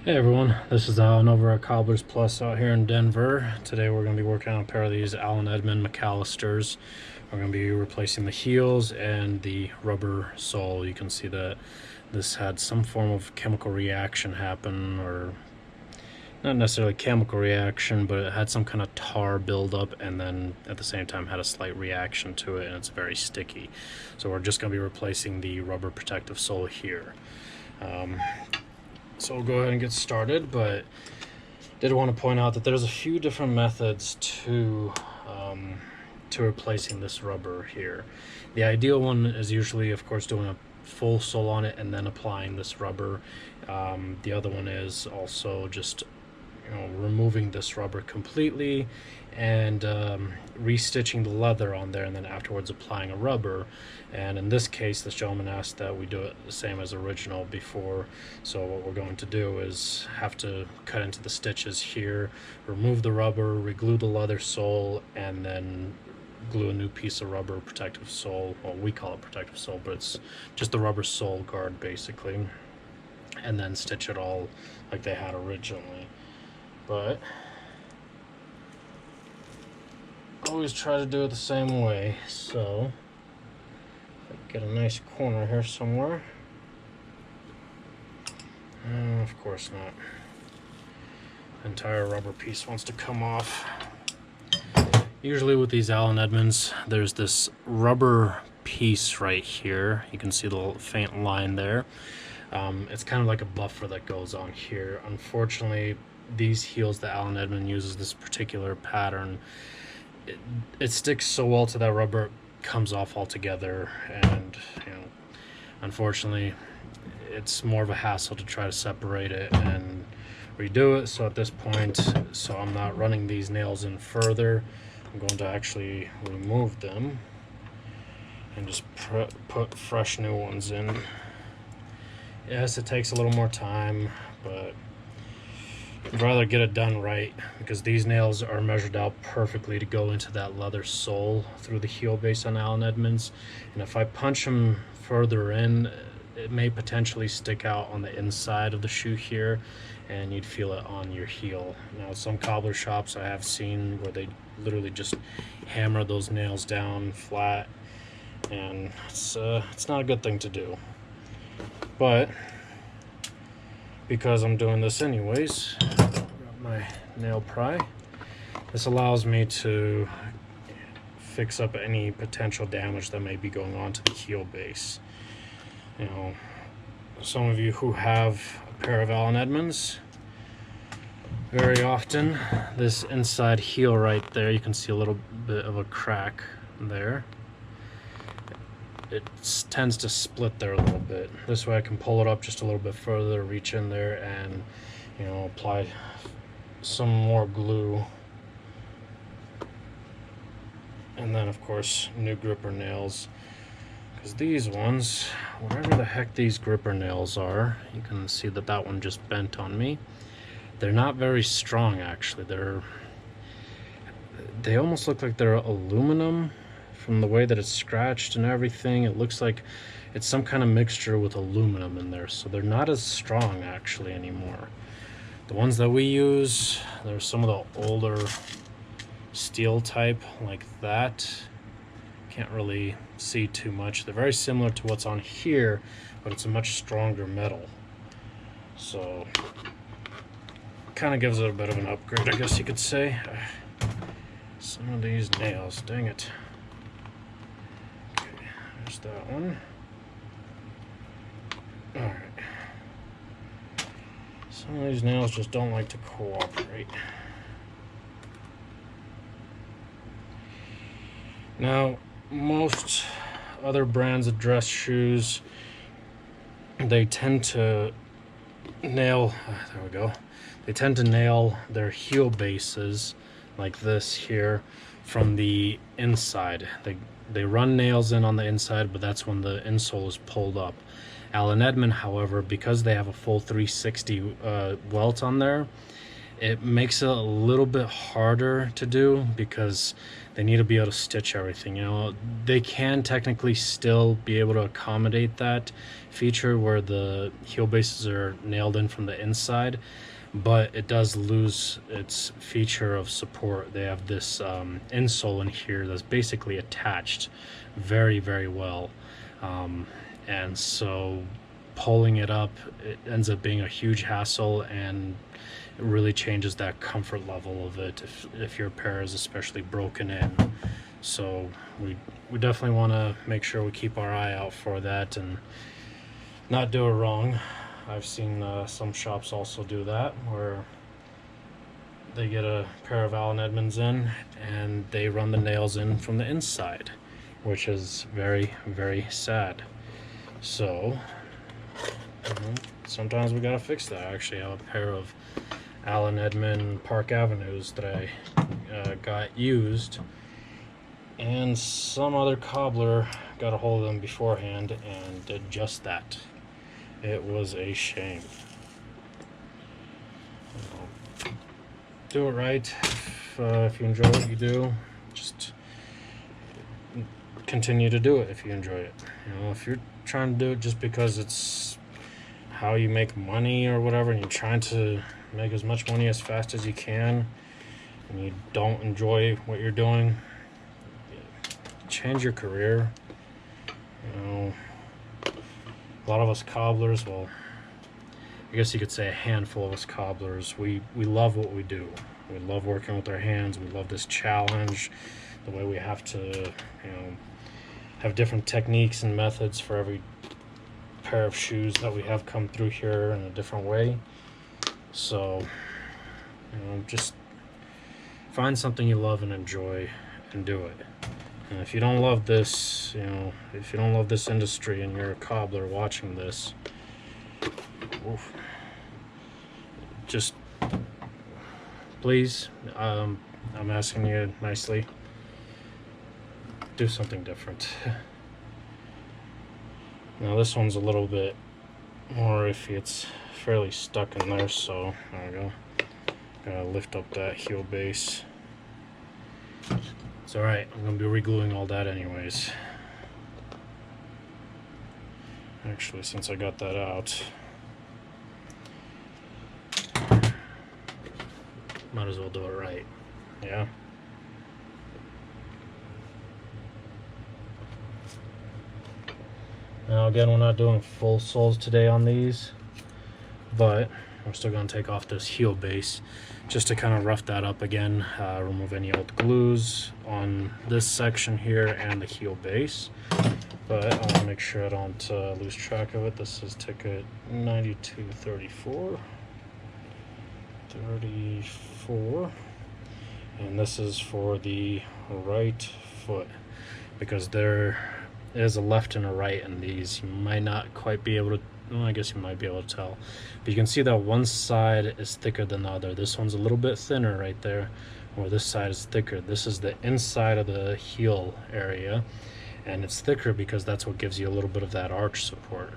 Hey everyone, this is Allen over at Cobblers Plus out here in Denver. Today we're going to be working on a pair of these Allen Edmonds McAllisters. We're going to be replacing the heels and the rubber sole. You can see that this had some form of chemical reaction happen, or not necessarily chemical reaction, but it had some kind of tar buildup, and then at the same time had a slight reaction to it, and it's very sticky. So we're just going to be replacing the rubber protective sole here. So we'll go ahead and get started, but did want to point out that there's a few different methods to replacing this rubber here. The ideal one is usually, of course, doing a full sole on it and then applying this rubber. The other one is also just removing this rubber completely and restitching the leather on there, and then afterwards applying a rubber. And in this case, this gentleman asked that we do it the same as original before. So what we're going to do is have to cut into the stitches here, remove the rubber, reglue the leather sole, and then glue a new piece of rubber protective sole. Well, we call it protective sole, but it's just the rubber sole guard basically, and then stitch it all like they had originally. But always try to do it the same way. So get a nice corner here somewhere. Of course not. The entire rubber piece wants to come off. Usually with these Allen Edmonds, there's this rubber piece right here. You can see the little faint line there. It's kind of like a buffer that goes on here. Unfortunately, these heels that Allen Edmonds uses, this particular pattern, it sticks so well to that rubber, it comes off altogether, and unfortunately it's more of a hassle to try to separate it and redo it. So at this point, so I'm not running these nails in further, I'm going to actually remove them and just put fresh new ones in. Yes, it takes a little more time, but I'd rather get it done right, because these nails are measured out perfectly to go into that leather sole through the heel base on Allen Edmonds. And if I punch them further in, it may potentially stick out on the inside of the shoe here, and you'd feel it on your heel. Now, some cobbler shops I have seen where they literally just hammer those nails down flat, and it's not a good thing to do. But because I'm doing this anyways, got my nail pry. This allows me to fix up any potential damage that may be going on to the heel base. Some of you who have a pair of Allen Edmonds, very often this inside heel right there, you can see a little bit of a crack there. It tends to split there a little bit. This way I can pull it up just a little bit further, reach in there, and apply some more glue. And then of course new gripper nails, because these ones, whatever the heck these gripper nails are, you can see that that one just bent on me. They're not very strong actually. They almost look like they're aluminum. From the way that it's scratched and everything, it looks like it's some kind of mixture with aluminum in there, so they're not as strong actually anymore. The ones that we use, there's some of the older steel type like that. Can't really see too much. They're very similar to what's on here, but it's a much stronger metal, so kind of gives it a bit of an upgrade, I guess you could say. Some of these nails, dang it. There's that one. Alright. Some of these nails just don't like to cooperate. Now, most other brands of dress shoes, they tend to nail, there we go, they tend to nail their heel bases like this here from the inside. They run nails in on the inside, but that's when the insole is pulled up. Allen Edmonds, however, because they have a full 360 welt on there, it makes it a little bit harder to do because they need to be able to stitch everything. You know, they can technically still be able to accommodate that feature where the heel bases are nailed in from the inside, but it does lose its feature of support. They have this insole in here that's basically attached very, very well, and so pulling it up, it ends up being a huge hassle, and it really changes that comfort level of it if your pair is especially broken in. So we definitely want to make sure we keep our eye out for that and not do it wrong. I've seen some shops also do that, where they get a pair of Allen Edmonds in and they run the nails in from the inside, which is very, very sad. So sometimes we gotta fix that. I actually have a pair of Allen Edmonds Park Avenues that I got used, and some other cobbler got a hold of them beforehand and did just that. It was a shame. Do it right. If you enjoy what you do, just continue to do it if you enjoy it. You know, if you're trying to do it just because it's how you make money or whatever, and you're trying to make as much money as fast as you can, and you don't enjoy what you're doing, change your career. You know, a lot of us cobblers, well, I guess you could say a handful of us cobblers, we love what we do. We love working with our hands. We love this challenge, the way we have to, you know, have different techniques and methods for every pair of shoes that we have come through here in a different way. So, you know, just find something you love and enjoy and do it. And if you don't love this, you know, if you don't love this industry and you're a cobbler watching this, just please, I'm asking you nicely, do something different. Now this one's a little bit more iffy. It's fairly stuck in there, so there we go. Gotta lift up that heel base. It's alright, I'm gonna be re-gluing all that anyways. Actually, since I got that out, might as well do it right. Yeah. Now again, we're not doing full soles today on these, but I'm still going to take off this heel base just to kind of rough that up again, remove any old glues on this section here and the heel base. But I want to make sure I don't lose track of it. This is ticket 9234. 34. And this is for the right foot, because there is a left and a right in these. You might not quite be able to, well, I guess you might be able to tell, but you can see that one side is thicker than the other. This one's a little bit thinner right there, or this side is thicker. This is the inside of the heel area, and it's thicker because that's what gives you a little bit of that arch support.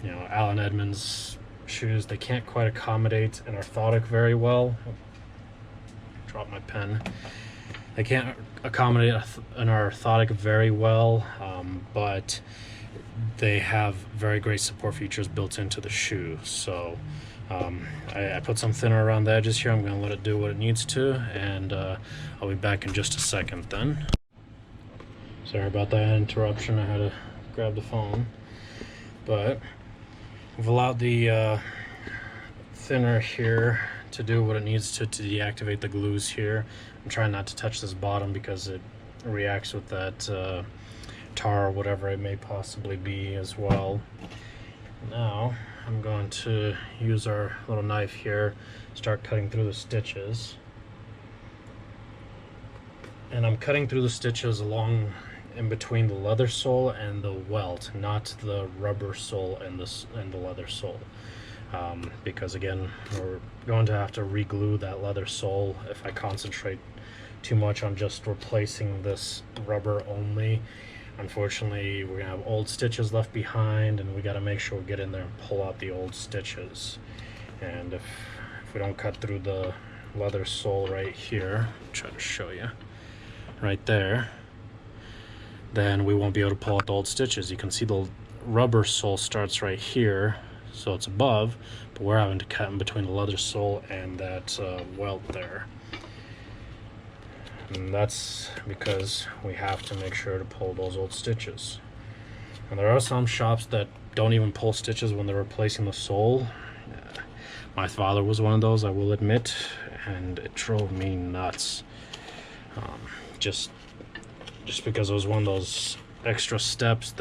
You know, Allen Edmonds shoes, they can't quite accommodate an orthotic very well. Drop my pen. They can't accommodate an orthotic very well, but they have very great support features built into the shoe. So I put some thinner around the edges here. I'm going to let it do what it needs to, and I'll be back in just a second then. Sorry about that interruption. I had to grab the phone. But we've allowed the thinner here to do what it needs to deactivate the glues here. I'm trying not to touch this bottom because it reacts with that tar or whatever it may possibly be as well. Now I'm going to use our little knife here, start cutting through the stitches. And I'm cutting through the stitches along in between the leather sole and the welt, not the rubber sole and the leather sole. Because again, we're going to have to re-glue that leather sole if I concentrate too much on just replacing this rubber only. Unfortunately, we're gonna have old stitches left behind, and we got to make sure we get in there and pull out the old stitches. And if we don't cut through the leather sole right here, try to show you right there, then we won't be able to pull out the old stitches. You can see the rubber sole starts right here, so it's above, but we're having to cut in between the leather sole and that welt there. And that's because we have to make sure to pull those old stitches. And there are some shops that don't even pull stitches when they're replacing the sole. My father was one of those, I will admit, and it drove me nuts. Just because it was one of those extra steps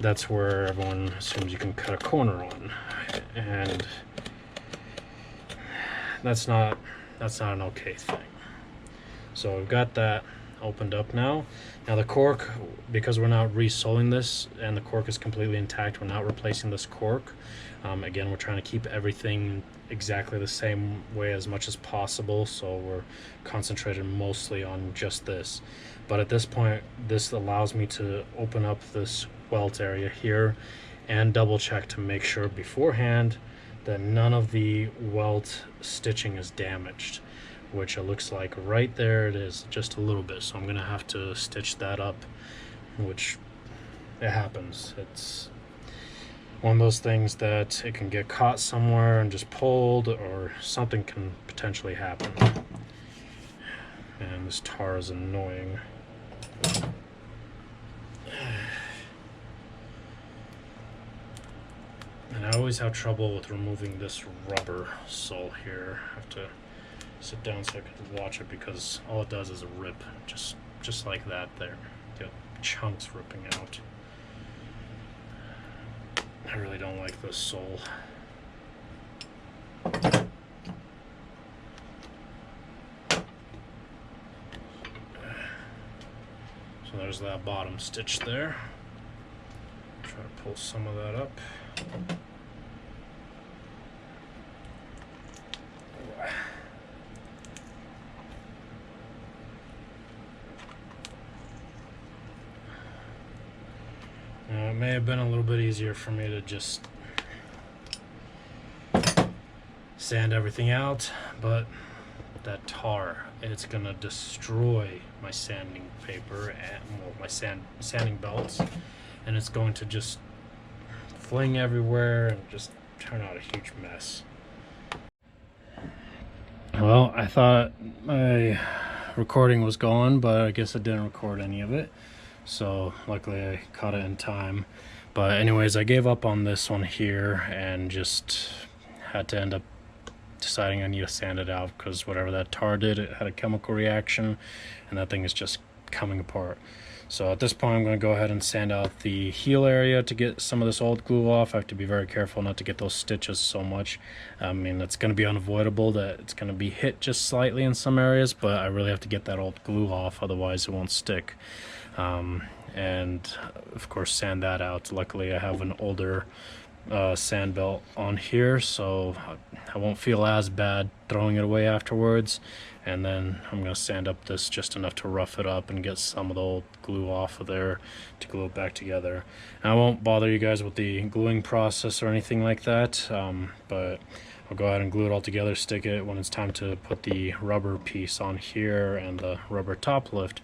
that's where everyone assumes you can cut a corner on, and that's not an okay thing. So we've got that opened up now. Now the cork, because we're not resoling this and the cork is completely intact, we're not replacing this cork. Again, we're trying to keep everything exactly the same way as much as possible, so we're concentrated mostly on just this. But at this point, this allows me to open up this welt area here and double check to make sure beforehand that none of the welt stitching is damaged, which it looks like right there it is, just a little bit. So I'm gonna have to stitch that up, which it happens. It's one of those things that it can get caught somewhere and just pulled, or something can potentially happen. And this tar is annoying. And I always have trouble with removing this rubber sole here. I have to sit down so I can watch it, because all it does is rip, just like that there. The chunks ripping out. I really don't like this sole. So there's that bottom stitch there. Try to pull some of that up. Now, it may have been a little bit easier for me to just sand everything out, but that tar, it's gonna destroy my sanding paper and, well, my sanding belts, and it's going to just fling everywhere and just turn out a huge mess. Well, I thought my recording was going, but I guess I didn't record any of it. So luckily I caught it in time. But anyways, I gave up on this one here and just had to end up deciding I need to sand it out, because whatever that tar did, it had a chemical reaction and that thing is just coming apart. So at this point I'm going to go ahead and sand out the heel area to get some of this old glue off. I have to be very careful not to get those stitches so much. I mean, it's going to be unavoidable that it's going to be hit just slightly in some areas, but I really have to get that old glue off, otherwise it won't stick. And of course sand that out. Luckily I have an older sand belt on here, so I won't feel as bad throwing it away afterwards. And then I'm going to sand up this just enough to rough it up and get some of the old glue off of there to glue it back together. And I won't bother you guys with the gluing process or anything like that, but I'll go ahead and glue it all together, stick it when it's time to put the rubber piece on here and the rubber top lift.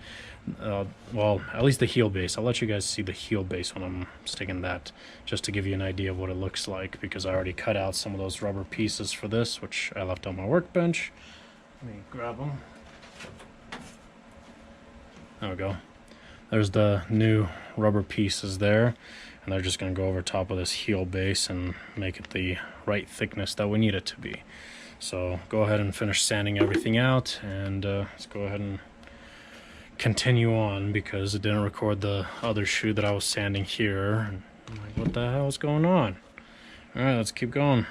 Well, at least the heel base. I'll let you guys see the heel base when I'm sticking that, just to give you an idea of what it looks like, because I already cut out some of those rubber pieces for this, which I left on my workbench. Let me grab them. There we go. There's the new rubber pieces there, and they're just going to go over top of this heel base and make it the right thickness that we need it to be. So go ahead and finish sanding everything out, and let's go ahead and continue on, because it didn't record the other shoe that I was sanding here. I'm like, what the hell is going on? Alright, let's keep going.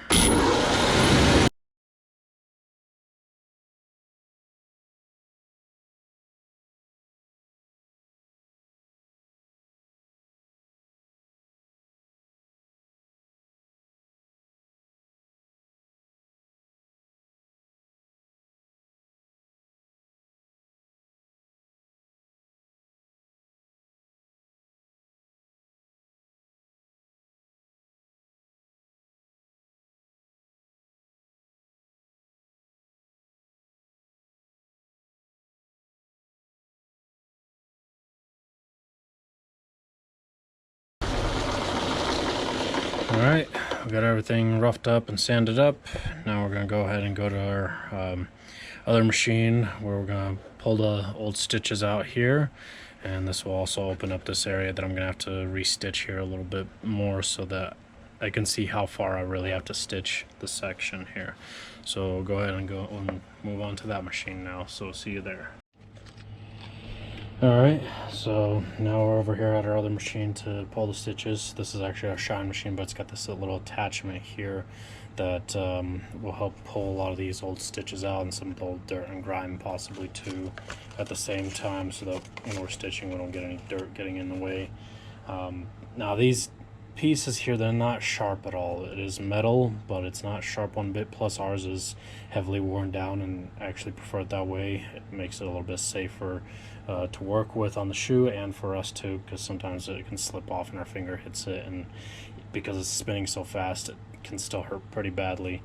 Alright, we got everything roughed up and sanded up. Now we're going to go ahead and go to our other machine where we're going to pull the old stitches out here. And this will also open up this area that I'm going to have to restitch here a little bit more so that I can see how far I really have to stitch the section here. So go ahead and go and move on to that machine now. So see you there. Alright, so now we're over here at our other machine to pull the stitches. This is actually our shine machine, but it's got this little attachment here that will help pull a lot of these old stitches out and some old dirt and grime possibly too at the same time, so that when we're stitching we don't get any dirt getting in the way. Now these pieces here, they're not sharp at all. It is metal, but it's not sharp one bit, plus ours is heavily worn down, and I actually prefer it that way. It makes it a little bit safer to work with on the shoe and for us too, because sometimes it can slip off and our finger hits it, and because it's spinning so fast it can still hurt pretty badly.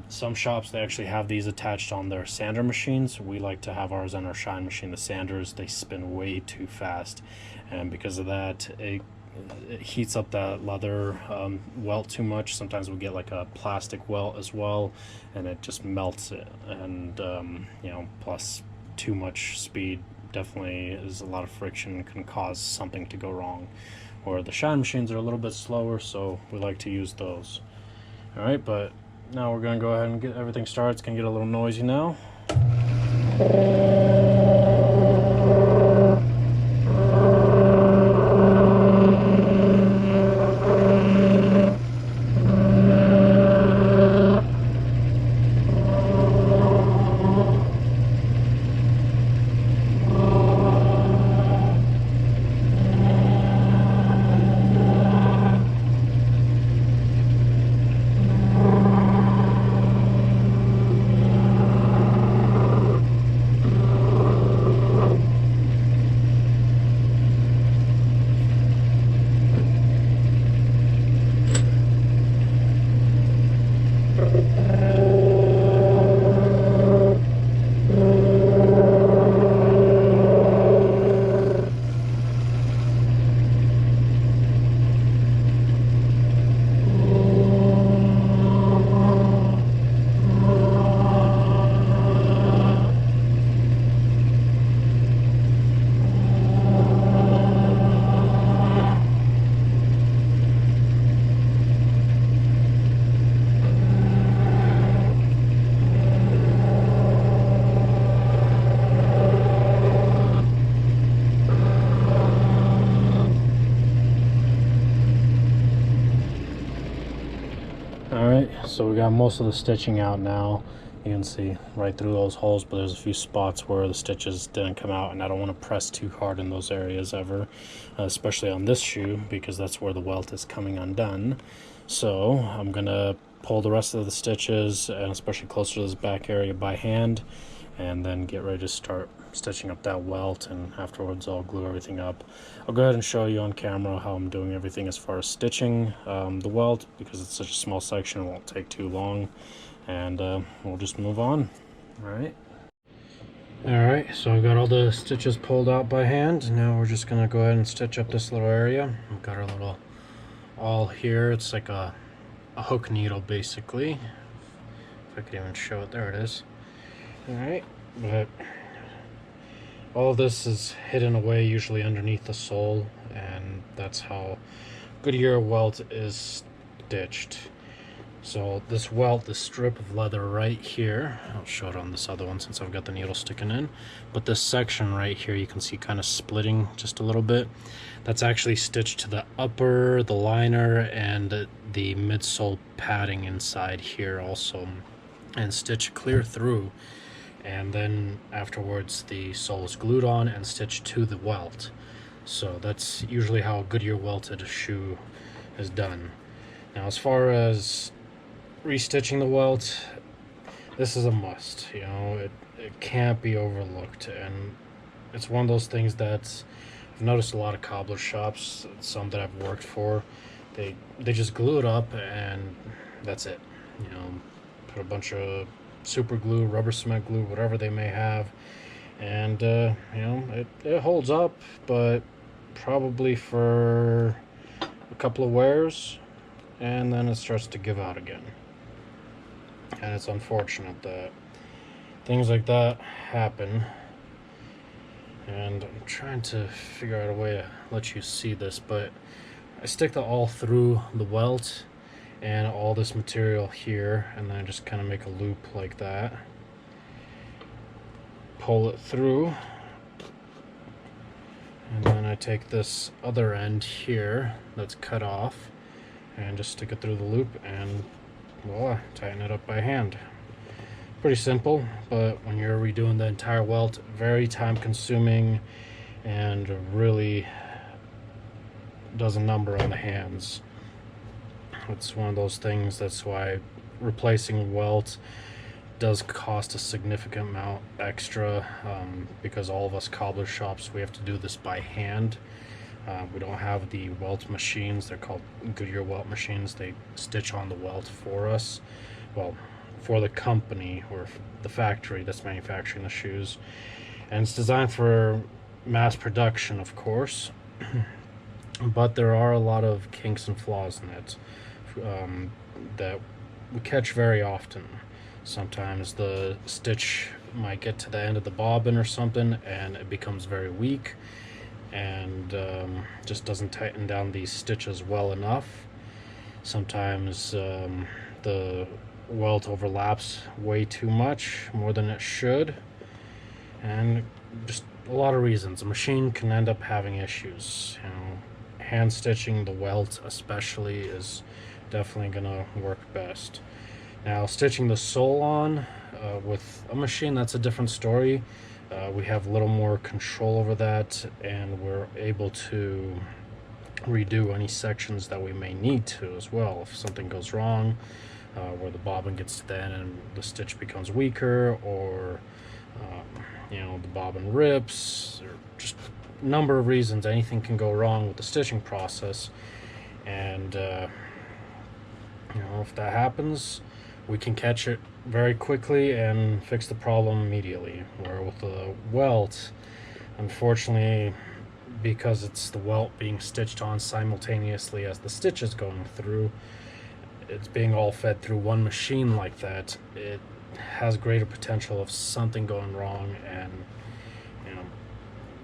Some shops, they actually have these attached on their sander machines. We like to have ours on our shine machine. The sanders, they spin way too fast, and because of that it heats up that leather welt too much. Sometimes we get like a plastic welt as well, and it just melts it, and you know, plus too much speed definitely is a lot of friction, can cause something to go wrong. Or the shine machines are a little bit slower, so we like to use those. Alright, but now we're going to go ahead and get everything started. It's going to get a little noisy now. So we got most of the stitching out now. You can see right through those holes, but there's a few spots where the stitches didn't come out, and I don't want to press too hard in those areas ever, especially on this shoe, because that's where the welt is coming undone. So I'm gonna pull the rest of the stitches, and especially closer to this back area, by hand, and then get ready to start stitching up that welt, and afterwards I'll glue everything up. I'll go ahead and show you on camera how I'm doing everything as far as stitching the welt, because it's such a small section, it won't take too long, and we'll just move on. Alright, so I've got all the stitches pulled out by hand. Now we're just gonna go ahead and stitch up this little area. We've got our little awl here. It's like a hook needle basically, if I could even show it. There it is. Alright, but all of this is hidden away usually underneath the sole, and that's how Goodyear welt is stitched. So this welt, this strip of leather right here, I'll show it on this other one since I've got the needle sticking in, but this section right here you can see kind of splitting just a little bit. That's actually stitched to the upper, the liner, and the midsole padding inside here also, and stitched clear through. And then afterwards the sole is glued on and stitched to the welt. So that's usually how a Goodyear welted shoe is done. Now as far as restitching the welt, this is a must. You know, it can't be overlooked, and it's one of those things that I've noticed a lot of cobbler shops, some that I've worked for, they just glue it up and that's it. You know, put a bunch of super glue, rubber cement glue, whatever they may have, and you know, it holds up, but probably for a couple of wears and then it starts to give out again. And it's unfortunate that things like that happen. And I'm trying to figure out a way to let you see this, but I stick that all through the welt and all this material here, and then I just kind of make a loop like that, pull it through, and then I take this other end here that's cut off and just stick it through the loop, and voila, tighten it up by hand. Pretty simple, but when you're redoing the entire welt, very time consuming and really does a number on the hands. It's one of those things, that's why replacing welt does cost a significant amount extra, because all of us cobbler shops, we have to do this by hand. We don't have the welt machines. They're called Goodyear welt machines. They stitch on the welt for us. Well, for the company or the factory that's manufacturing the shoes. And it's designed for mass production, of course. But there are a lot of kinks and flaws in it that we catch very often. Sometimes the stitch might get to the end of the bobbin or something and it becomes very weak and just doesn't tighten down these stitches well enough. Sometimes the welt overlaps way too much, more than it should, and just a lot of reasons. A machine can end up having issues. You know, hand stitching the welt especially is definitely gonna work best. Now, stitching the sole on with a machine, that's a different story. We have a little more control over that, and we're able to redo any sections that we may need to as well. If something goes wrong, where the bobbin gets to the end and the stitch becomes weaker, or you know, the bobbin rips, or just a number of reasons, anything can go wrong with the stitching process. And you know, if that happens, we can catch it very quickly and fix the problem immediately. Where with the welt, unfortunately, because it's the welt being stitched on simultaneously as the stitch is going through, it's being all fed through one machine like that, it has greater potential of something going wrong. And you know,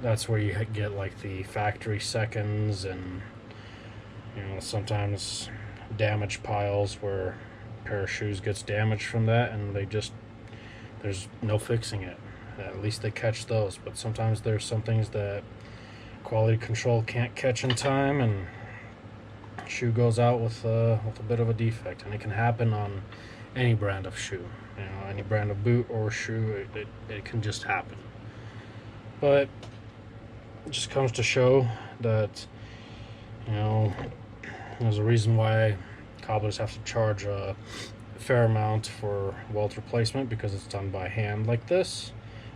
that's where you get like the factory seconds, and you know, sometimes damage piles where a pair of shoes gets damaged from that and there's no fixing it. At least they catch those, but sometimes there's some things that quality control can't catch in time, and shoe goes out with a bit of a defect. And it can happen on any brand of shoe, you know, any brand of boot or shoe. It can just happen. But it just comes to show that, you know, there's a reason why cobblers have to charge a fair amount for welt replacement, because it's done by hand like this.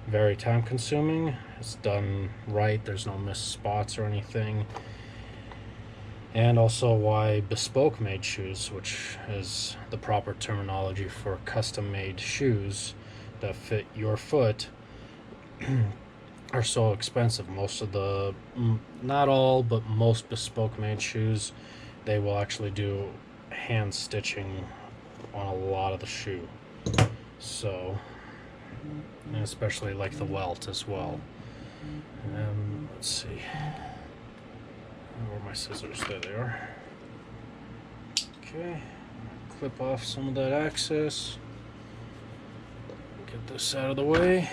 Very time consuming. It's done right, there's no missed spots or anything. And also why bespoke made shoes, which is the proper terminology for custom made shoes that fit your foot, are so expensive. Most of the, not all, but most bespoke made shoes, they will actually do hand stitching on a lot of the shoe. So, and especially like the welt as well. Let's see, where are my scissors? There they are. Okay, clip off some of that excess, get this out of the way.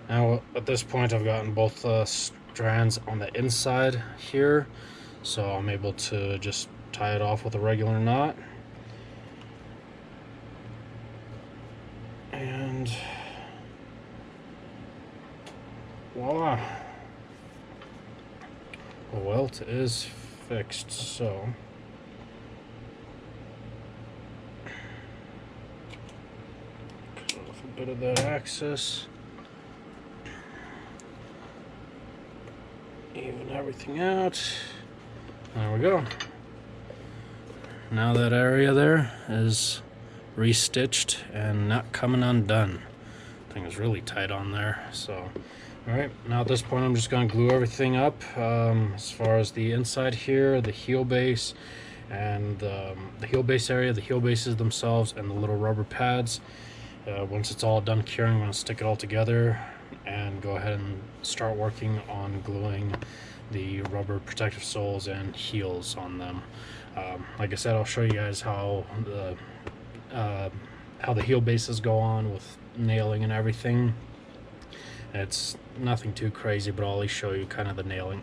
Now at this point I've gotten both strands on the inside here, so I'm able to just tie it off with a regular knot. And voila, the welt is fixed. So cut off a bit of that excess, even everything out. There we go. Now that area there is restitched and not coming undone. Thing is really tight on there. So alright, now at this point I'm just going to glue everything up, as far as the inside here, the heel base, and the heel base area, the heel bases themselves, and the little rubber pads. Once it's all done curing, I'm going to stick it all together and go ahead and start working on gluing the rubber protective soles and heels on them. Like I said, I'll show you guys how the heel bases go on with nailing and everything. It's nothing too crazy, but I'll at least show you kind of the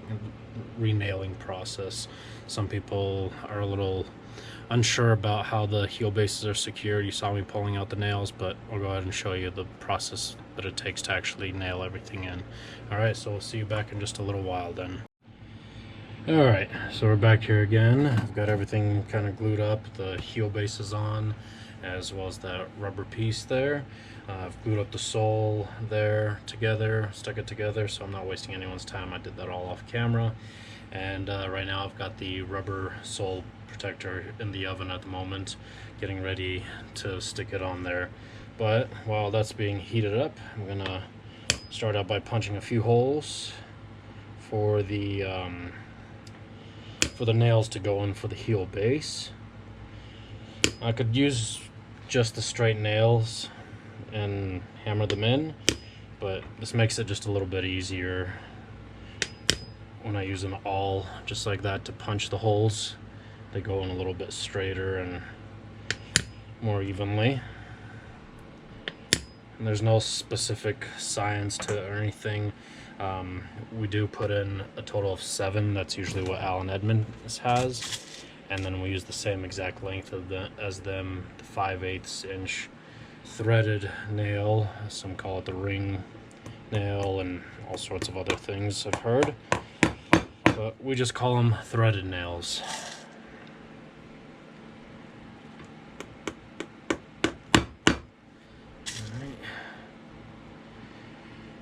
re-nailing process. Some people are a little unsure about how the heel bases are secured. You saw me pulling out the nails, but I'll go ahead and show you the process that it takes to actually nail everything in. Alright, so we'll see you back in just a little while then. Alright, so we're back here again. I've got everything kind of glued up, the heel bases on, as well as that rubber piece there. I've glued up the sole there together, stuck it together, so I'm not wasting anyone's time. I did that all off camera. And right now I've got the rubber sole protector in the oven at the moment, getting ready to stick it on there. But while that's being heated up, I'm gonna start out by punching a few holes for the nails to go in for the heel base. I could use just the straight nails and hammer them in, but this makes it just a little bit easier when I use an awl just like that to punch the holes. They go in a little bit straighter and more evenly. And there's no specific science to it or anything. We do put in a total of 7. That's usually what Allen Edmonds has. And then we use the same exact length as them, the 5/8 inch threaded nail. Some call it the ring nail and all sorts of other things I've heard. But we just call them threaded nails.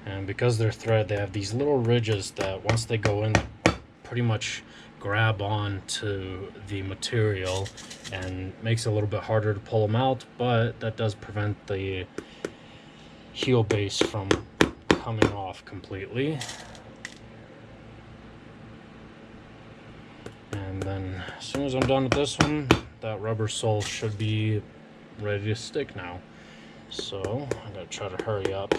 And because they're thread, they have these little ridges that once they go in, pretty much grab on to the material and makes it a little bit harder to pull them out, but that does prevent the heel base from coming off completely. And then as soon as I'm done with this one, that rubber sole should be ready to stick now. So I gotta try to hurry up.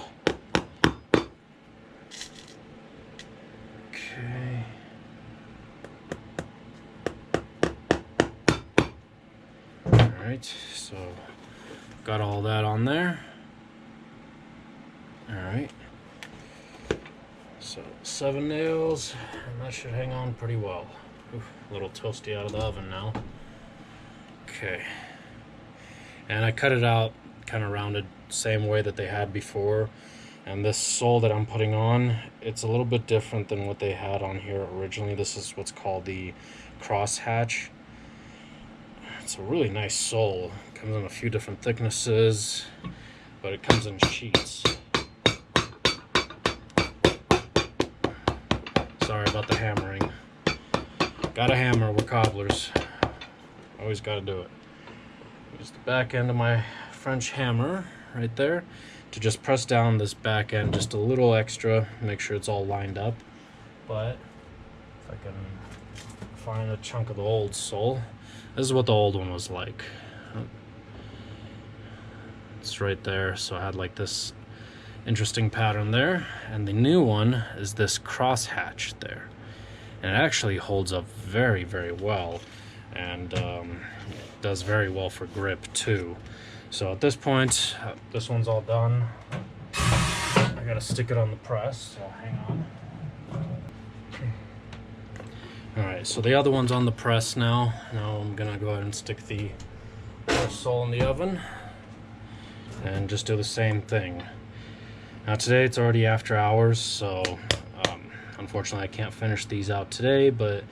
Okay. Alright, so got all that on there. Alright. So 7 nails, and that should hang on pretty well. Oof, a little toasty out of the oven now. Okay. And I cut it out kind of rounded same way that they had before. And this sole that I'm putting on, it's a little bit different than what they had on here originally. This is what's called the Cross Hatch. It's a really nice sole. It comes in a few different thicknesses, but it comes in sheets. Sorry about the hammering. Gotta hammer, we're cobblers. Always gotta do it. Use the back end of my French hammer right there to just press down this back end just a little extra, make sure it's all lined up. But if I can find a chunk of the old sole, this is what the old one was like. It's right there, so I had like this interesting pattern there, and the new one is this cross hatch there, and it actually holds up very, very well, and does very well for grip too. So at this point, this one's all done. I gotta stick it on the press, so hang on. Alright, so the other one's on the press now. Now I'm gonna go ahead and stick the sole in the oven and just do the same thing. Now today it's already after hours, so unfortunately I can't finish these out today, but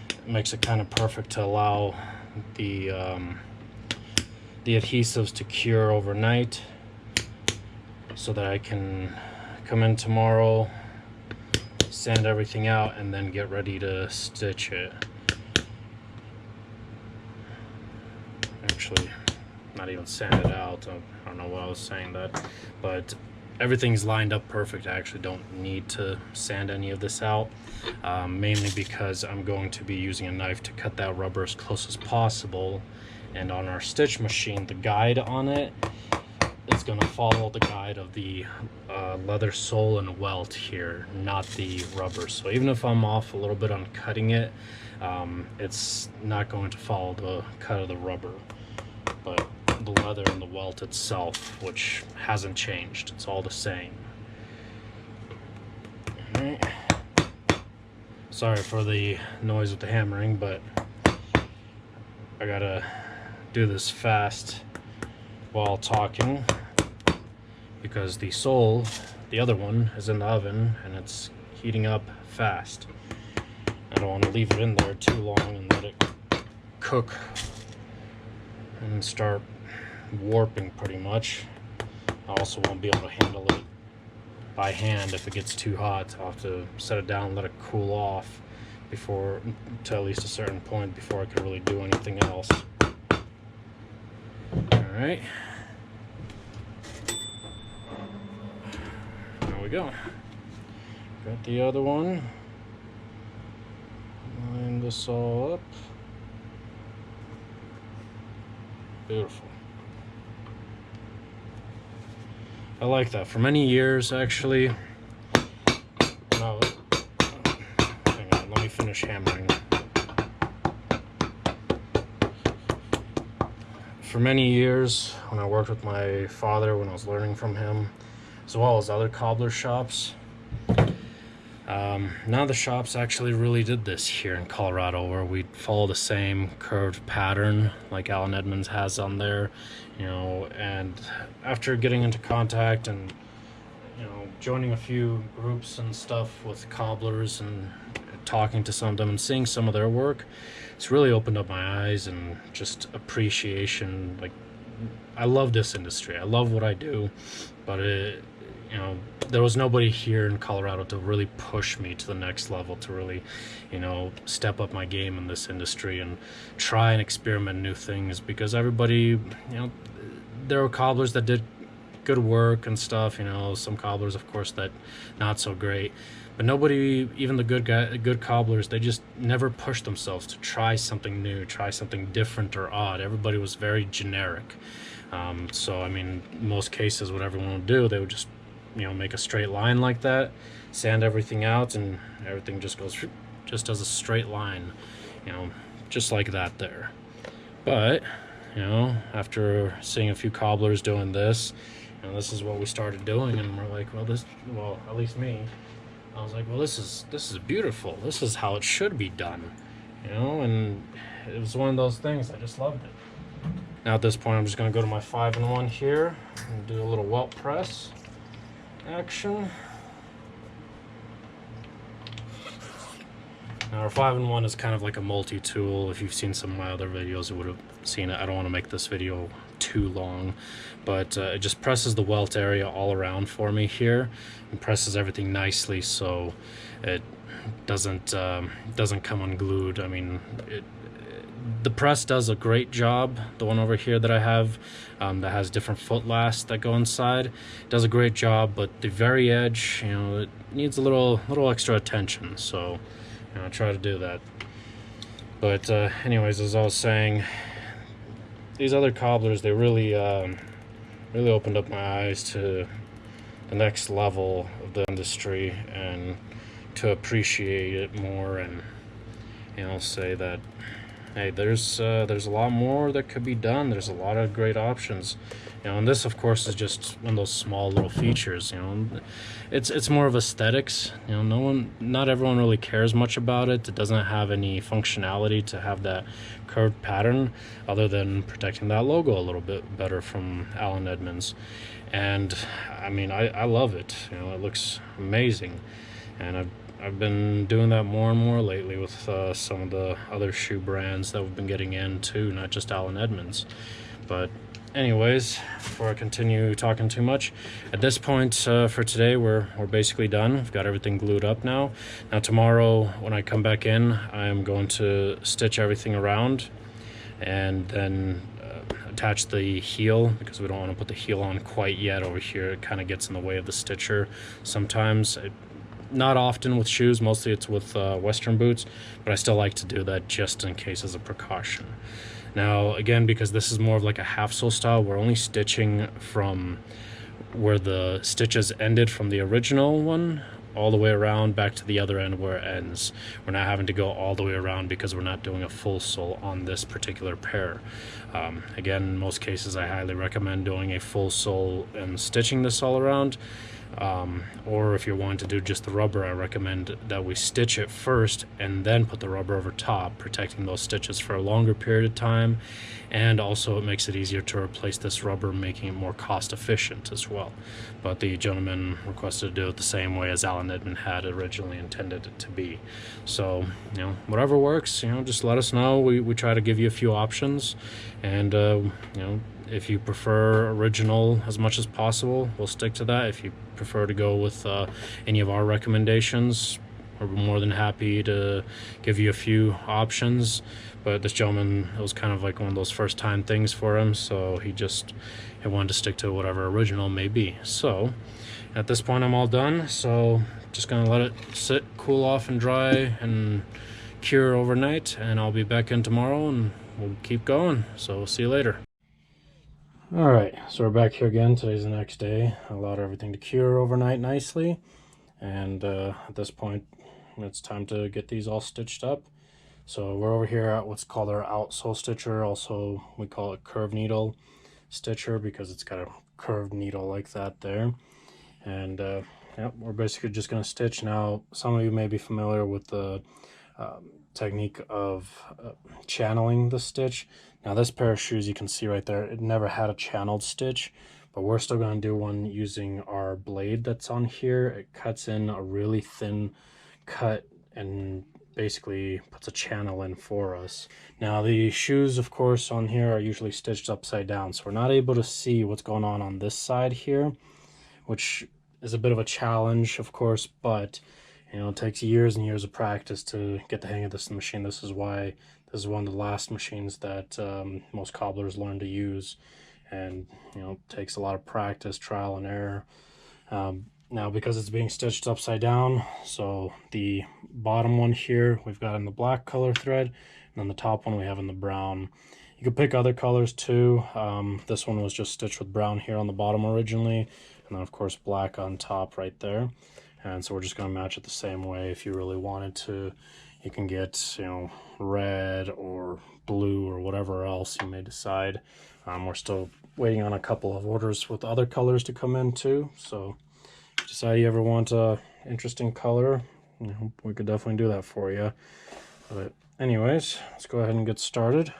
it makes it kind of perfect to allow the adhesives to cure overnight so that I can come in tomorrow, sand everything out, and then get ready to stitch it. Actually, not even sand it out. I don't know what I was saying that, but everything's lined up perfect. I actually don't need to sand any of this out, mainly because I'm going to be using a knife to cut that rubber as close as possible. And on our stitch machine, the guide on it is going to follow the guide of the leather sole and welt here, not the rubber. So even if I'm off a little bit on cutting it, it's not going to follow the cut of the rubber, but the leather and the welt itself, which hasn't changed, it's all the same. All right. Sorry for the noise with the hammering, but I gotta do this fast while talking because the sole, the other one, is in the oven and it's heating up fast. I don't want to leave it in there too long and let it cook and start warping pretty much. I also won't be able to handle it by hand if it gets too hot. I'll have to set it down and let it cool off before, to at least a certain point, before I can really do anything else. Alright. There we go. Got the other one. Line this all up. Beautiful. I like that. For many years, actually. No, hang on, let me finish hammering. For many years, when I worked with my father, when I was learning from him, as well as other cobbler shops, none of the shops actually really did this here in Colorado, where we follow the same curved pattern like Allen Edmonds has on there, you know. And after getting into contact and, you know, joining a few groups and stuff with cobblers and talking to some of them and seeing some of their work, it's really opened up my eyes and just appreciation. Like, I love this industry, I love what I do, but it, you know, there was nobody here in Colorado to really push me to the next level, to really, you know, step up my game in this industry and try and experiment new things. Because everybody, you know, there were cobblers that did good work and stuff, you know, some cobblers, of course, that not so great. But nobody, even the good cobblers, they just never pushed themselves to try something new, try something different or odd. Everybody was very generic. So, I mean, in most cases, what everyone would do, they would just, you know, make a straight line like that, sand everything out, and everything just goes just as a straight line, you know, just like that there. But, you know, after seeing a few cobblers doing this, you know, this is what we started doing, and we're like, well, at least me, I was like, well, this is beautiful. This is how it should be done, you know. And it was one of those things, I just loved it. Now at this point, I'm just going to go to my 5-in-1 here and do a little welt press action. Now our 5-in-1 is kind of like a multi-tool. If you've seen some of my other videos, you would have seen it. I don't want to make this video too long, but it just presses the welt area all around for me here and presses everything nicely so it doesn't come unglued. I mean, the press does a great job. The one over here that I have that has different foot lasts that go inside does a great job, but the very edge, you know, it needs a little extra attention. So, you know, I try to do that. But anyways, as I was saying, these other cobblers, they really opened up my eyes to the next level of the industry and to appreciate it more, and, you know, say that, hey, there's a lot more that could be done. There's a lot of great options, you know. And this, of course, is just one of those small little features, you know. It's more of aesthetics, you know. Not everyone really cares much about it. It doesn't have any functionality to have that curved pattern, other than protecting that logo a little bit better from Allen Edmonds. And I mean, I love it. You know, it looks amazing, and I've been doing that more and more lately with some of the other shoe brands that we've been getting into, not just Allen Edmonds. But anyways, before I continue talking too much, at this point for today, we're basically done. We've got everything glued up now. Now tomorrow, when I come back in, I'm going to stitch everything around and then attach the heel, because we don't want to put the heel on quite yet over here. It kind of gets in the way of the stitcher sometimes. Not often with shoes, mostly it's with Western boots, but I still like to do that just in case as a precaution. Now again, because this is more of like a half sole style, we're only stitching from where the stitches ended from the original one all the way around back to the other end where it ends. We're not having to go all the way around because we're not doing a full sole on this particular pair. Again, in most cases I highly recommend doing a full sole and stitching this all around. Or if you're wanting to do just the rubber, I recommend that we stitch it first and then put the rubber over top, protecting those stitches for a longer period of time, and also it makes it easier to replace this rubber, making it more cost efficient as well. But the gentleman requested to do it the same way as Allen Edmonds had originally intended it to be. So, you know, whatever works, you know, just let us know. We try to give you a few options, and you know, if you prefer original as much as possible, we'll stick to that. If you prefer to go with any of our recommendations, we're more than happy to give you a few options. But this gentleman, it was kind of like one of those first time things for him, so he wanted to stick to whatever original may be. So at this point I'm all done, so just gonna let it sit, cool off and dry and cure overnight, and I'll be back in tomorrow and we'll keep going. So we'll see you later. Alright, so we're back here again. Today's the next day. I allowed everything to cure overnight nicely, and at this point it's time to get these all stitched up. So we're over here at what's called our outsole stitcher. Also we call it curved needle stitcher because it's got a curved needle like that there. And yep, we're basically just going to stitch. Now some of you may be familiar with the technique of channeling the stitch. Now this pair of shoes, you can see right there, it never had a channeled stitch, but we're still going to do one using our blade that's on here. It cuts in a really thin cut and basically puts a channel in for us. Now the shoes, of course, on here are usually stitched upside down, so we're not able to see what's going on this side here, which is a bit of a challenge, of course, but you know, it takes years and years of practice to get the hang of this machine. This is why this is one of the last machines that most cobblers learn to use, and you know, it takes a lot of practice, trial and error. Now because it's being stitched upside down, so the bottom one here we've got in the black color thread, and then the top one we have in the brown. You could pick other colors too. This one was just stitched with brown here on the bottom originally, and then of course black on top right there. And so we're just going to match it the same way. If you really wanted to, you can get, you know, red or blue or whatever else you may decide. We're still waiting on a couple of orders with other colors to come in too. So if you decide you ever want a interesting color, you know, we could definitely do that for you. But anyways, let's go ahead and get started.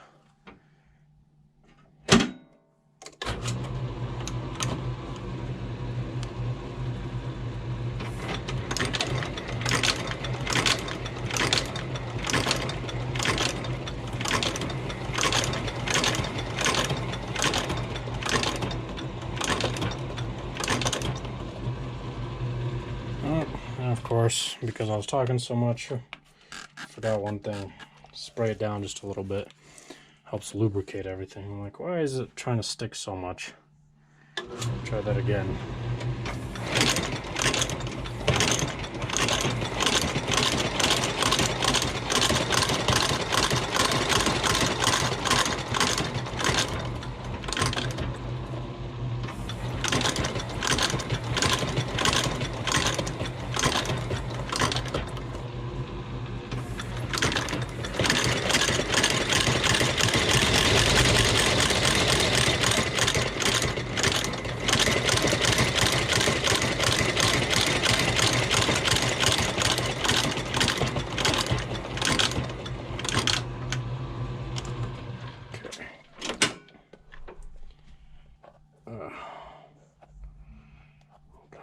Of course, because I was talking so much, I forgot one thing. Spray it down just a little bit. Helps lubricate everything. I'm like, why is it trying to stick so much? Try that again.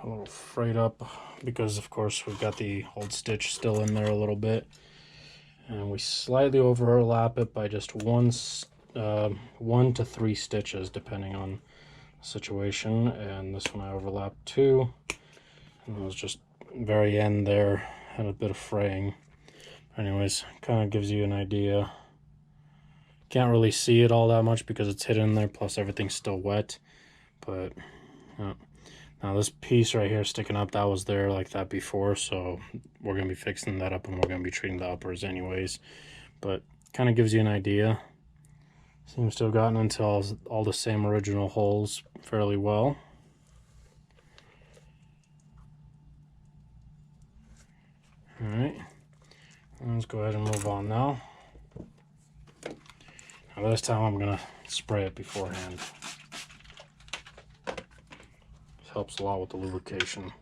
A little frayed up because of course we've got the old stitch still in there a little bit, and we slightly overlap it by just 1 to 3 stitches depending on the situation. And this one I overlapped 2, and it was just very end there, had a bit of fraying. Anyways, kind of gives you an idea Can't really see it all that much because it's hidden there, plus everything's still wet. But now this piece right here sticking up, that was there like that before, so we're going to be fixing that up, and we're going to be treating the uppers anyways. But kind of gives you an idea. Seems to have gotten into all the same original holes fairly well. Alright, let's go ahead and move on now. Now this time I'm going to spray it beforehand. This helps a lot with the lubrication.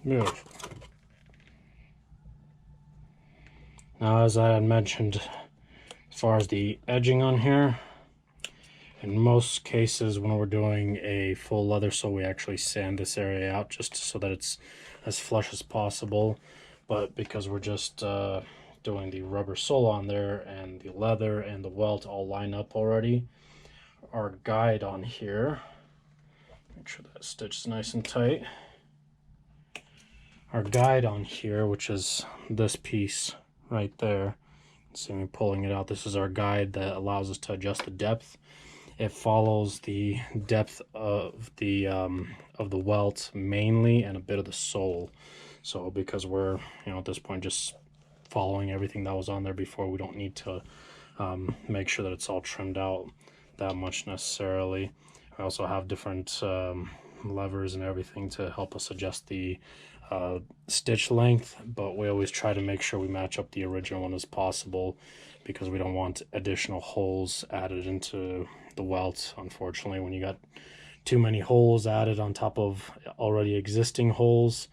Beautiful. Now, as I had mentioned, as far as the edging on here, in most cases when we're doing a full leather sole, we actually sand this area out just so that it's as flush as possible. But because we're just doing the rubber sole on there, and the leather and the welt all line up already, our guide on here, make sure that stitch is nice and tight. Our guide on here, which is this piece right there, see me pulling it out, this is our guide that allows us to adjust the depth. It follows the depth of the welt mainly, and a bit of the sole. So because we're, at this point just following everything that was on there before, we don't need to make sure that it's all trimmed out that much necessarily. We also have different levers and everything to help us adjust the stitch length, but we always try to make sure we match up the original one as possible, because we don't want additional holes added into the welt. Unfortunately, when you got too many holes added on top of already existing holes,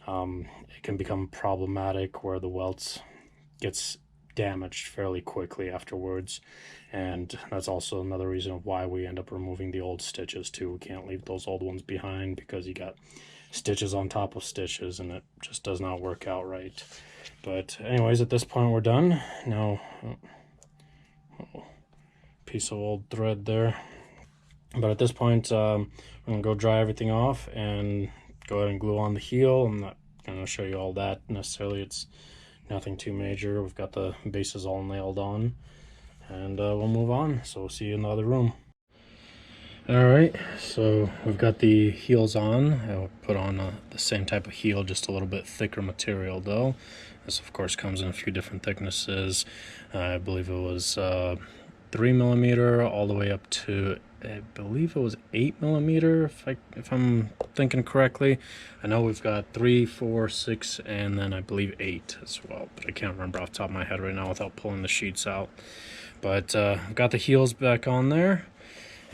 it can become problematic where the welt gets damaged fairly quickly afterwards. And that's also another reason why we end up removing the old stitches too. We can't leave those old ones behind, because you got stitches on top of stitches, and it just does not work out right. But anyways, at this point we're done. Now, piece of old thread there. But at this point, we're gonna go dry everything off and go ahead and glue on the heel. I'm not gonna show you all that necessarily. It's nothing too major. We've got the bases all nailed on, and we'll move on. So we'll see you in the other room. Alright, so we've got the heels on. I'll put on the same type of heel, just a little bit thicker material though. This of course comes in a few different thicknesses. I believe it was 3mm all the way up to, I believe it was 8mm, if I'm thinking correctly. I know we've got 3, 4, 6, and then I believe 8 as well, but I can't remember off the top of my head right now without pulling the sheets out. But I've got the heels back on there.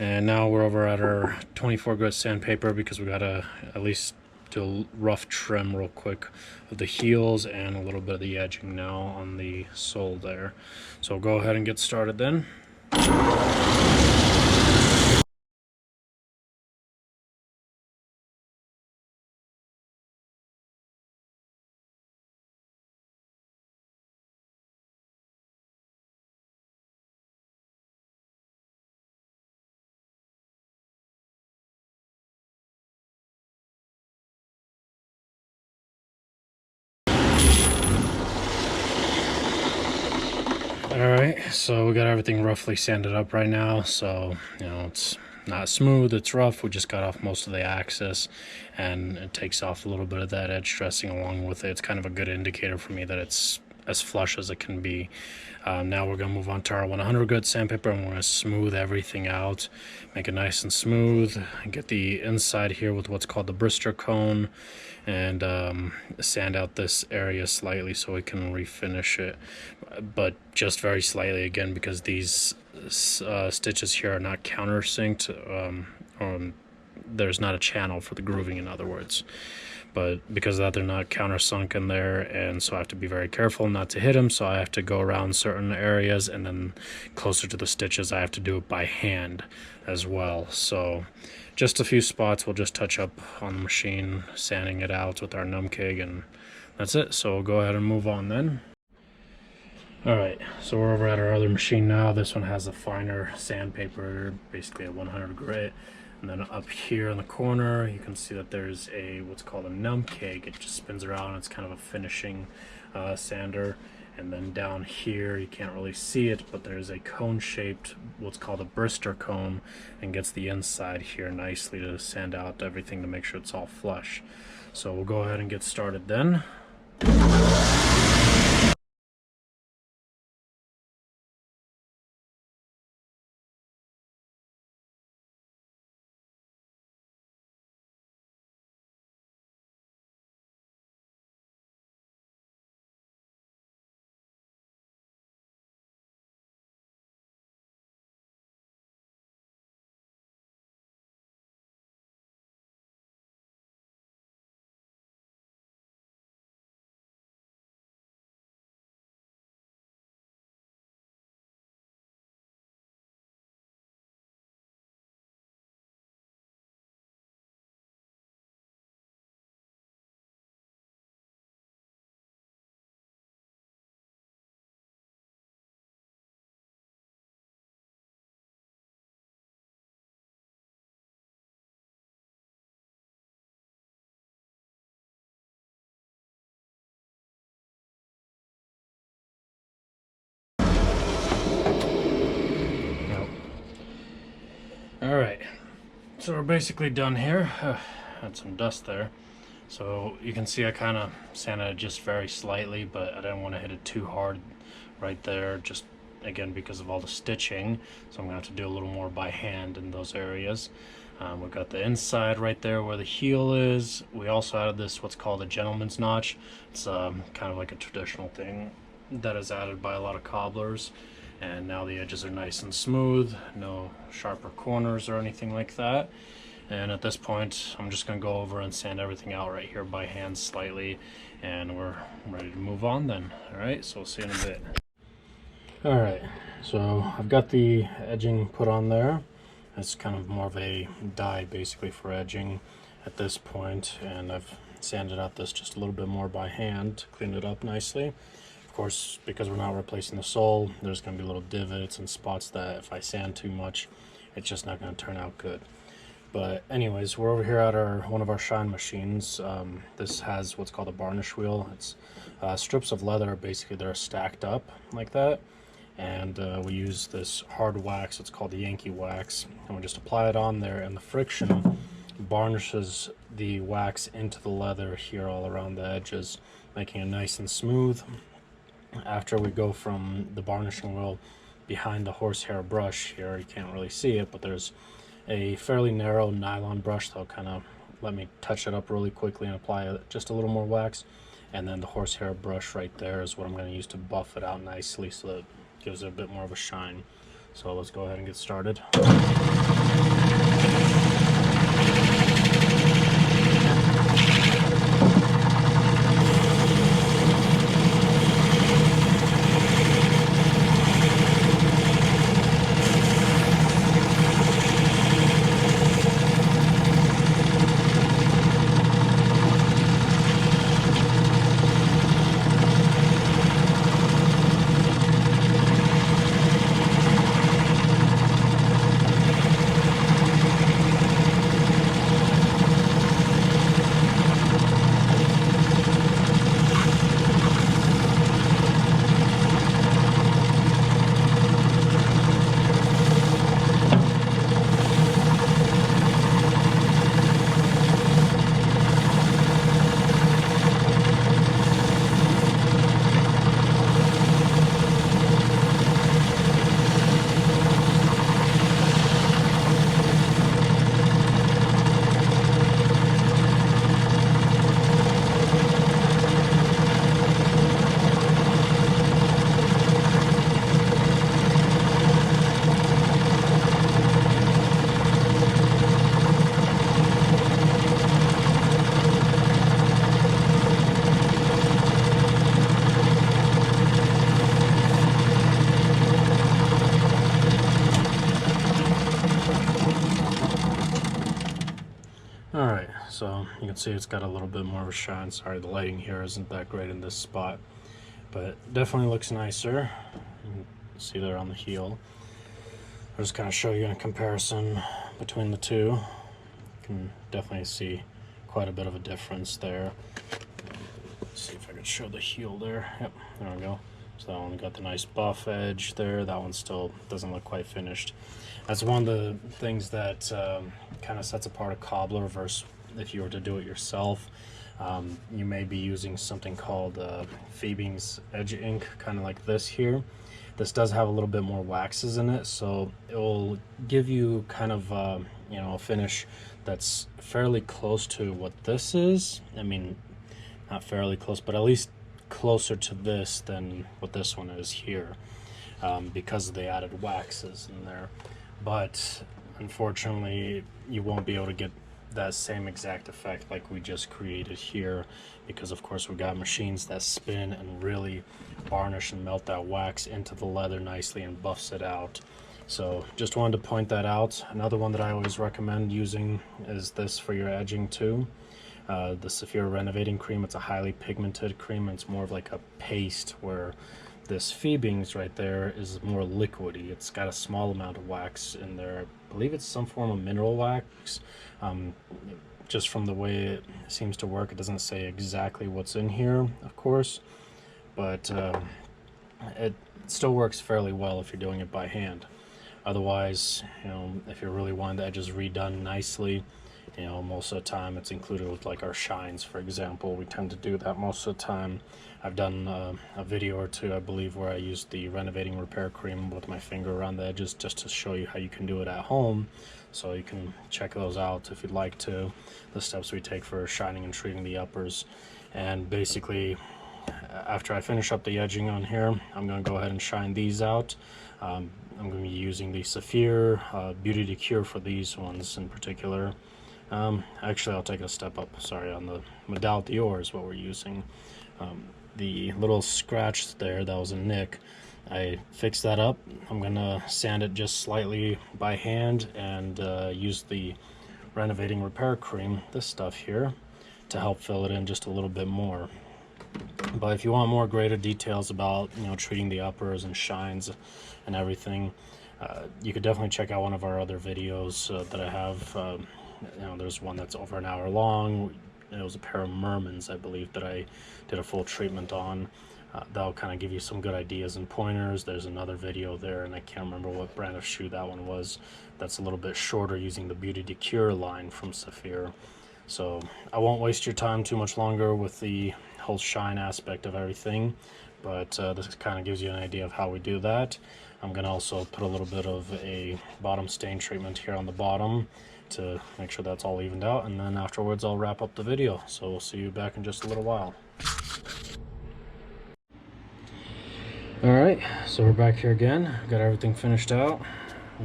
And now we're over at our 24 grit sandpaper, because we gotta at least do a rough trim real quick of the heels and a little bit of the edging now on the sole there. So we'll go ahead and get started then. Alright, so we got everything roughly sanded up right now, so it's not smooth, it's rough. We just got off most of the axis, and it takes off a little bit of that edge dressing along with it. It's kind of a good indicator for me that it's as flush as it can be. Now we're going to move on to our 100 grit sandpaper, and we're going to smooth everything out, make it nice and smooth, and get the inside here with what's called the Brister cone, and sand out this area slightly so we can refinish it, but just very slightly, again, because these stitches here are not countersinked. There's not a channel for the grooving, in other words. But because of that, they're not countersunk in there, and so I have to be very careful not to hit them. So I have to go around certain areas, and then closer to the stitches I have to do it by hand as well. So just a few spots we'll just touch up on the machine, sanding it out with our Numkig, and that's it. So we'll go ahead and move on then. Alright, so we're over at our other machine now. This one has a finer sandpaper, basically a 100 grit. And then up here in the corner, you can see that there's a what's called a Numkig. It just spins around. It's kind of a finishing sander. And then down here, you can't really see it, but there's a cone-shaped what's called a Brister cone, and gets the inside here nicely to sand out everything to make sure it's all flush. So we'll go ahead and get started then. Alright, so we're basically done here. Had some dust there. So you can see I kind of sanded it just very slightly, but I didn't want to hit it too hard right there, just again because of all the stitching. So I'm going to have to do a little more by hand in those areas. We've got the inside right there where the heel is. We also added this what's called a gentleman's notch. It's kind of like a traditional thing that is added by a lot of cobblers. And now the edges are nice and smooth, no sharper corners or anything like that. And at this point, I'm just going to go over and sand everything out right here by hand slightly, and we're ready to move on then. Alright, so we'll see you in a bit. Alright, so I've got the edging put on there. It's kind of more of a die basically for edging at this point, and I've sanded out this just a little bit more by hand to clean it up nicely. Of course, because we're not replacing the sole, there's going to be little divots and spots that if I sand too much, it's just not going to turn out good. But anyways, we're over here at one of our shine machines. This has what's called a varnish wheel. It's strips of leather, basically they're stacked up like that. And we use this hard wax, it's called the Yankee wax, and we just apply it on there, and the friction varnishes the wax into the leather here all around the edges, making it nice and smooth. After we go from the varnishing wheel behind the horsehair brush here, you can't really see it, but there's a fairly narrow nylon brush that'll kind of let me touch it up really quickly and apply just a little more wax. And then the horsehair brush right there is what I'm going to use to buff it out nicely so that it gives it a bit more of a shine. So let's go ahead and get started. Alright, so you can see it's got a little bit more of a shine. Sorry, the lighting here isn't that great in this spot, but it definitely looks nicer. You can see there on the heel. I'll just kind of show you in comparison between the two. You can definitely see quite a bit of a difference there. Let's see if I can show the heel there. Yep, there we go. So that one got the nice buff edge there. That one still doesn't look quite finished. That's one of the things that kind of sets apart a cobbler versus if you were to do it yourself. You may be using something called Phoebe's Edge ink, kind of like this here. This does have a little bit more waxes in it, so it will give you kind of you know, a finish that's fairly close to what this is. I mean, not fairly close, but at least closer to this than what this one is here, because of the added waxes in there. But unfortunately, you won't be able to get that same exact effect like we just created here, because of course we've got machines that spin and really varnish and melt that wax into the leather nicely and buffs it out. So just wanted to point that out. Another one that I always recommend using is this for your edging too. The Saphir Renovating cream. It's a highly pigmented cream, and it's more of like a paste, where this Phoebe's right there is more liquidy. It's got a small amount of wax in there. I believe it's some form of mineral wax. Just from the way it seems to work, it doesn't say exactly what's in here, of course, but it still works fairly well if you're doing it by hand. Otherwise, you know, if you're really wanting the edges redone nicely, you know, most of the time it's included with like our shines, for example. We tend to do that most of the time. I've done a video or two, I believe, where I used the Renovating repair cream with my finger around the edges just to show you how you can do it at home. So you can check those out if you'd like to, the steps we take for shining and treating the uppers. And basically, after I finish up the edging on here, I'm going to go ahead and shine these out. I'm going to be using the Saphir Beauty to Cure for these ones in particular. Actually, I'll take it a step up. Sorry, on the Medaille D'Or is what we're using. The little scratch there, that was a nick. I fixed that up. I'm gonna sand it just slightly by hand and use the Renovating repair cream, this stuff here, to help fill it in just a little bit more. But if you want more greater details about, you know, treating the uppers and shines and everything, you could definitely check out one of our other videos that I have. You know, there's one that's over an hour long. It was a pair of mermans, I believe, that I did a full treatment on. That'll kind of give you some good ideas and pointers. There's another video there, and I can't remember what brand of shoe that one was, that's a little bit shorter, using the Beauty to Cure line from Saphir. So I won't waste your time too much longer with the whole shine aspect of everything, but this kind of gives you an idea of how we do that. I'm going to also put a little bit of a bottom stain treatment here on the bottom to make sure that's all evened out, and then afterwards I'll wrap up the video. So we'll see you back in just a little while. Alright, so we're back here again. Got everything finished out.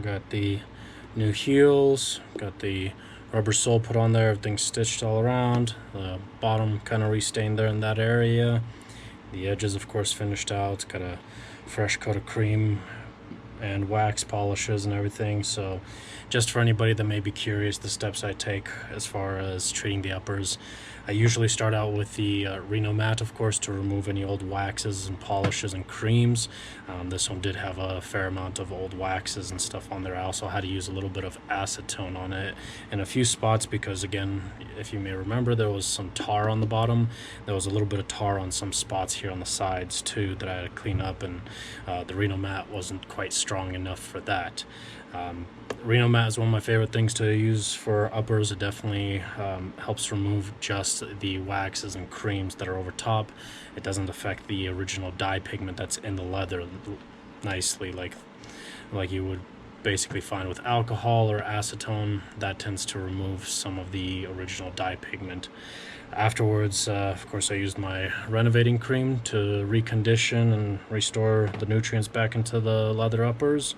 Got the new heels, got the rubber sole put on there, everything stitched all around. The bottom kind of restained there in that area. The edges, of course, finished out. Got a fresh coat of cream and wax polishes and everything. So just for anybody that may be curious, the steps I take as far as treating the uppers, I usually start out with the Renomat, of course, to remove any old waxes and polishes and creams. This one did have a fair amount of old waxes and stuff on there. I also had to use a little bit of acetone on it in a few spots because, again, if you may remember, there was some tar on the bottom. There was a little bit of tar on some spots here on the sides too that I had to clean up, and the Renomat wasn't quite strong enough for that. Renomat is one of my favorite things to use for uppers. It definitely helps remove just the waxes and creams that are over top. It doesn't affect the original dye pigment that's in the leather nicely, like you would basically find with alcohol or acetone. That tends to remove some of the original dye pigment. Afterwards, of course, I used my Renovating cream to recondition and restore the nutrients back into the leather uppers.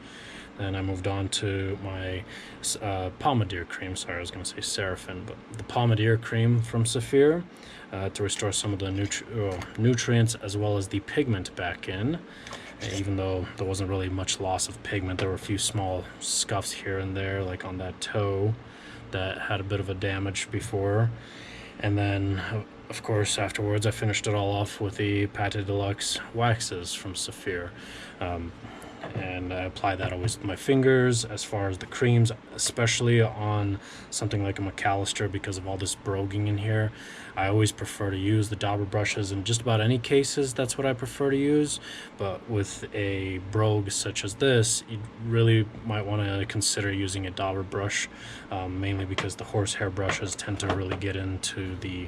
Then I moved on to my Pomadier cream. Sorry, I was going to say Seraphim, but the Pomadier cream from Saphir to restore some of the nutrients as well as the pigment back in. even though there wasn't really much loss of pigment. There were a few small scuffs here and there, like on that toe that had a bit of a damage before. And then of course afterwards I finished it all off with the Pâte Deluxe waxes from Saphir. And I apply that always with my fingers. As far as the creams, especially on something like a McAllister, because of all this broguing in here, I always prefer to use the dauber brushes. In just about any cases, that's what I prefer to use. But with a brogue such as this, you really might want to consider using a dauber brush, mainly because the horsehair brushes tend to really get into the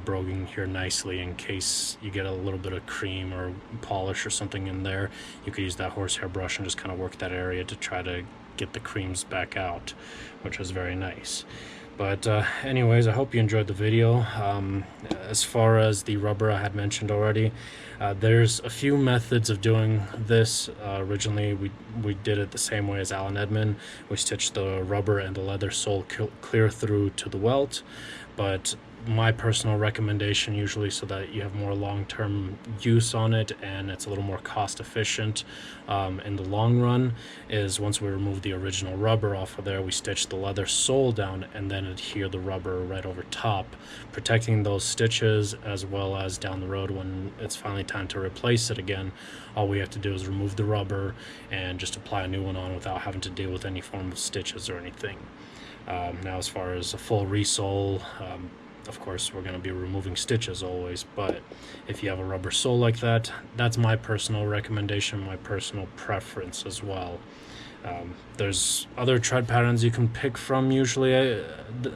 broguing here nicely. In case you get a little bit of cream or polish or something in there, you could use that horsehair brush and just kind of work that area to try to get the creams back out, which was very nice. But anyways, I hope you enjoyed the video. As far as the rubber, I had mentioned already, there's a few methods of doing this. Originally we did it the same way as Allen Edmonds. We stitched the rubber and the leather sole clear through to the welt, but my personal recommendation, usually so that you have more long-term use on it and it's a little more cost efficient in the long run, is once we remove the original rubber off of there, we stitch the leather sole down and then adhere the rubber right over top, protecting those stitches, as well as down the road when it's finally time to replace it again, all we have to do is remove the rubber and just apply a new one on without having to deal with any form of stitches or anything. Now as far as a full resole, of course we're going to be removing stitches always, but if you have a rubber sole like that, that's my personal recommendation, my personal preference as well. There's other tread patterns you can pick from usually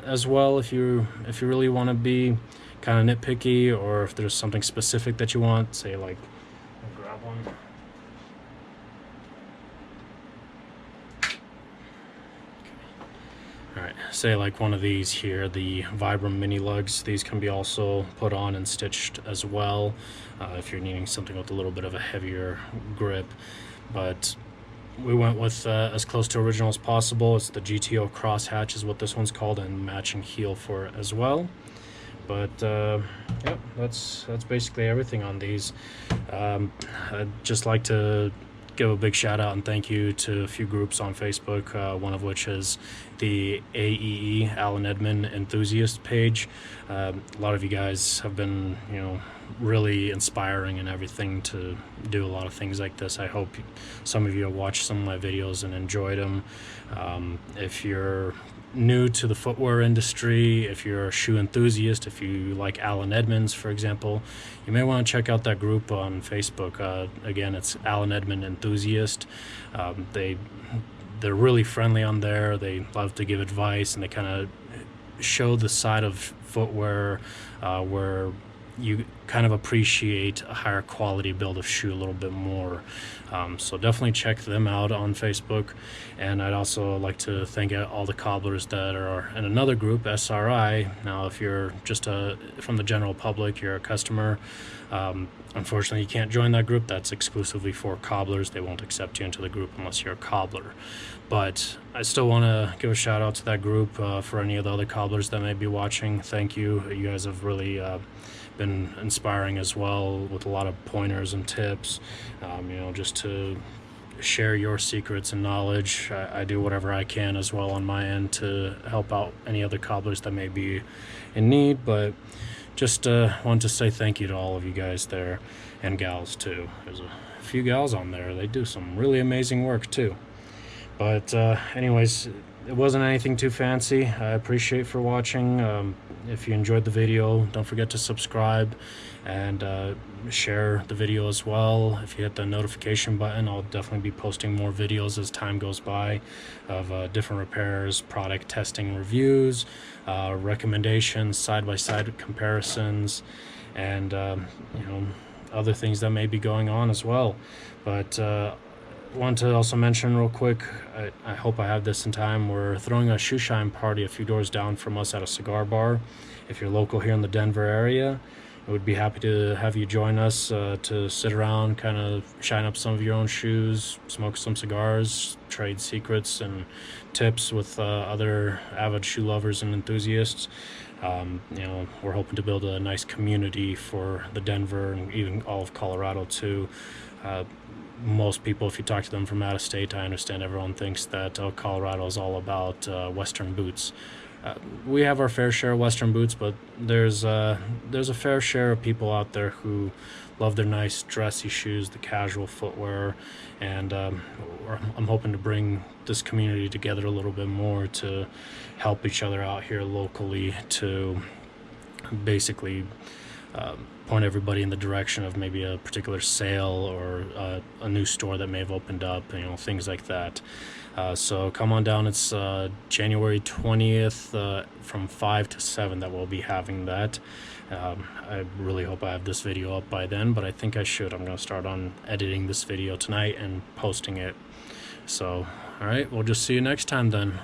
as well, if you really want to be kind of nitpicky, or if there's something specific that you want, say like, I'll grab one. Alright, say like one of these here, the Vibram mini lugs. These can be also put on and stitched as well, if you're needing something with a little bit of a heavier grip. But we went with as close to original as possible. It's the GTO Cross Hatch is what this one's called, and matching heel for it as well. But yep, that's basically everything on these. I'd just like to give a big shout out and thank you to a few groups on Facebook, one of which is the AEE, Allen Edmonds Enthusiast page. A lot of you guys have been, really inspiring and everything to do a lot of things like this. I hope some of you have watched some of my videos and enjoyed them. If you're new to the footwear industry, if you're a shoe enthusiast, if you like Allen Edmonds, for example, you may want to check out that group on Facebook. Again, it's Allen Edmonds Enthusiast. They're really friendly on there. They love to give advice, and they kind of show the side of footwear where you kind of appreciate a higher quality build of shoe a little bit more. So definitely check them out on Facebook. And I'd also like to thank all the cobblers that are in another group, SRI. Now, if you're just from the general public, you're a customer, unfortunately you can't join that group. That's exclusively for cobblers. They won't accept you into the group unless you're a cobbler. But I still want to give a shout out to that group for any of the other cobblers that may be watching. Thank you. You guys have really been inspiring as well, with a lot of pointers and tips, just to share your secrets and knowledge. I do whatever I can as well on my end to help out any other cobblers that may be in need. But just want to say thank you to all of you guys there, and gals too. There's a few gals on there. They do some really amazing work too. But anyways, it wasn't anything too fancy. I appreciate for watching. If you enjoyed the video, don't forget to subscribe and share the video as well. If you hit the notification button, I'll definitely be posting more videos as time goes by of different repairs, product testing reviews, recommendations, side-by-side comparisons, and other things that may be going on as well. But want to also mention real quick, I hope I have this in time, we're throwing a shoe shine party a few doors down from us at a cigar bar. If you're local here in the Denver area, I would be happy to have you join us to sit around, kind of shine up some of your own shoes, smoke some cigars, trade secrets and tips with other avid shoe lovers and enthusiasts. We're hoping to build a nice community for the Denver and even all of Colorado too. most people, if you talk to them from out of state, I understand everyone thinks that Colorado is all about Western boots. We have our fair share of Western boots, but there's a fair share of people out there who love their nice dressy shoes, the casual footwear, and I'm hoping to bring this community together a little bit more to help each other out here locally, to basically point everybody in the direction of maybe a particular sale or a new store that may have opened up, you know, things like that. So come on down. It's January 20th from 5 to 7 that we'll be having that. I really hope I have this video up by then, but I think I should. I'm going to start on editing this video tonight and posting it. So, all right, we'll just see you next time then.